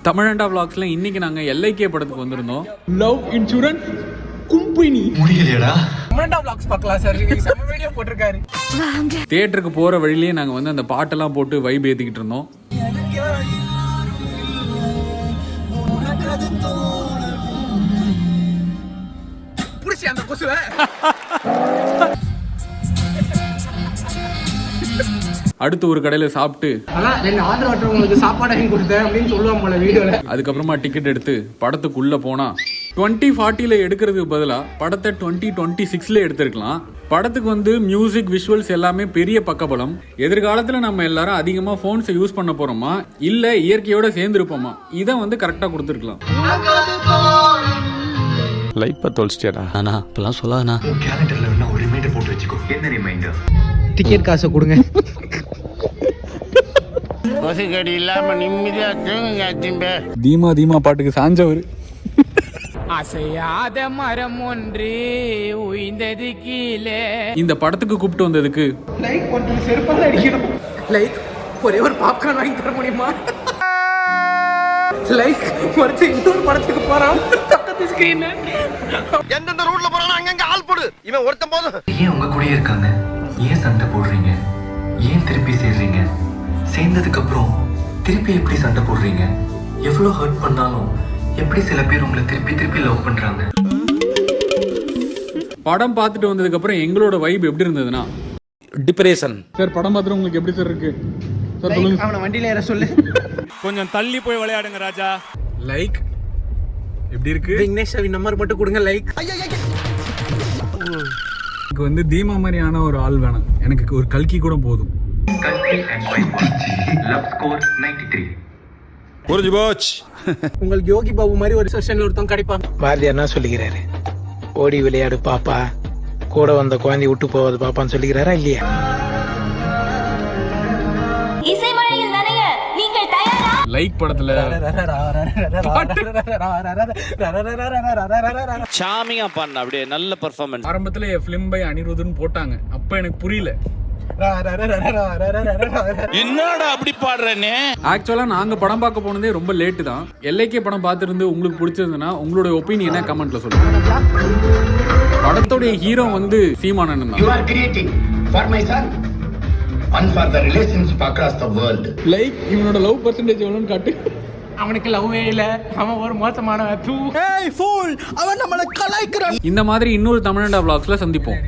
தமிழண்டா vlogsல இன்னைக்கு நாங்க எல்ஐகே படத்துக்கு வந்திருந்தோம். லவ் இன்சூரன்ஸ் கும்பெனி முடியலையடா. தமிழண்டா vlogs பார்க்கலாம் சார். நீங்க செம்ம வீடியோ போட்டுருக்காரு. தியேட்டருக்கு போற வழியிலேயே நாங்க வந்து அந்த பாட்டெல்லாம் போட்டு வைப் ஏத்திக்கிட்டு இருந்தோம். புடிச்சி அந்த கொசுவை அடுத்து ஒரு கடையில சாப்பிட்டு ரெண்டு ஆர்டர் வாட்டுறவங்களுக்கு சாப்பாடு வாங்கி கொடுத்தேன் அப்படின்னு சொல்லுவாங்க போல வீடியோல. அதுக்கப்புறமா டிக்கெட் எடுத்து படத்துக்குள்ள போனா 2040 எடுக்கிறதுக்கு பதிலா படத்தை 2026 எடுத்திருக்கலாம். படத்துக்கு வந்து மியூசிக் விஷுவல்ஸ் எல்லாமே பெரிய பக்கபலம். எதிர்காலத்துல நம்ம எல்லாரும் அதிகமா போன்ஸை யூஸ் பண்ண போறோமா இல்ல இயற்கையோட சேர்ந்து இருப்போமா இதை வந்து கரெக்டா கொடுத்துருக்கலாம். லைஃப்பை தொலைச்சிட்டியாடா. அண்ணா இப்பெல்லாம் சொல்லாதண்ணா. கேலண்டர்ல வேணா ஒரு ரிமைண்டர் போட்டு வச்சுக்கோ. என்ன ரிமைண்டர்? டிக்கெட் காசை கொடுங்க. கொசுக்கடி இல்லாம நிம்மதியா தூங்குங்க. தீமா தீமா பாட்டுக்கு சாஞ்சவர். அசையாத மரம் ஒன்று உயிர்ந்தது கீழே. இந்த படத்துக்கு கூப்பிட்டு வந்ததுக்கு லைக் ஒன்று செருப்பால அடிக்கணும். லைக் ஒரே ஒரு பாப்கார்ன் வாங்கி தர முடியுமா? லைக் ஒருத்தர் இன்னொரு படத்துக்கு போறான் பக்கத்து ஸ்கிரீன்ல. எந்தெந்த ரூட்ல போறானோ அங்கங்க ஆள் போடு. இவன் ஒருத்தன் போதும். ஏன் உங்க கூடயே இருக்காங்க? ஏன் சண்டை போடுறீங்க? ஏன் திருப்பி சேர்றீங்க? சேர்ந்ததுக்கு அப்புறம் திருப்பி எப்படி சண்டை போடுறீங்க? எவ்வளவு ஹர்ட் பண்ணாலும் எப்படி சில பேர் உங்களை திருப்பி திருப்பி லவ் பண்றாங்க? படம் பார்த்துட்டு வந்ததுக்கு அப்புறம் எங்களோட வைப் எப்படி இருந்ததுன்னா டிப்ரெஷன். சார் படம் பார்த்துட்டு உங்களுக்கு எப்படி சார் இருக்கு சார் சொல்லுங்க. அவனை வண்டியில ஏற சொல்லு. கொஞ்சம் தள்ளி போய் விளையாடுங்க ராஜா. லைக் எப்படி இருக்கு? விக்னேஷ் நம்பர் மட்டும் கொடுங்க. லைக் எனக்கு வந்து தீமா மாதிரியான ஒரு ஆள் வேணும். எனக்கு ஒரு கல்கி கூட போதும். Love score 93. புரிஞ்சு போச்சு. உங்களுக்கு யோகி பாபு மாதிரி ஒரு செஷன்ல ஒருத்தன் கிடைப்பாங்க. பாரதியார் என்ன சொல்லுகிறாரு? ஓடி விளையாடு பாப்பா, கூட வந்த குழந்தை விட்டு போவது பாப்பான்னு சொல்லுகிறாரா இல்லையா? லைக் படத்துல சாமியா பண்ண அப்படியே நல்ல பெர்ஃபார்மன்ஸ். ஆரம்பத்துல ஃபிலிம் பை அனிருத்னு போட்டாங்க. அப்ப எனக்கு புரியல என்னடா அப்படி பாடுறேன்னு. ஆக்சுவலா நாங்க படம் பார்க்க போனதே ரொம்ப லேட்டு தான். எல்ஐகே படம் பார்த்துருந்து உங்களுக்கு பிடிச்சிருந்ததுன்னா உங்களோட ஒப்பீனியனை கமெண்ட்ல சொல்லுங்க. படத்தோடைய ஹீரோ வந்து சீமானன் தான். You are creating for my son and for the relationship across the world. Like இவனோட லவ் பர்சன்டேஜ் எவ்வளவுன்னு காட்டு. அவனுக்கு லவ்வே இல்ல. அவன் ஒரு மோசமானவன். தூ. ஏய் ஃபூல், அவன் நம்மள கலாய்க்கிறான். இந்த மாதிரி இன்னொரு தமிழண்டா vlogsல சந்திப்போம்.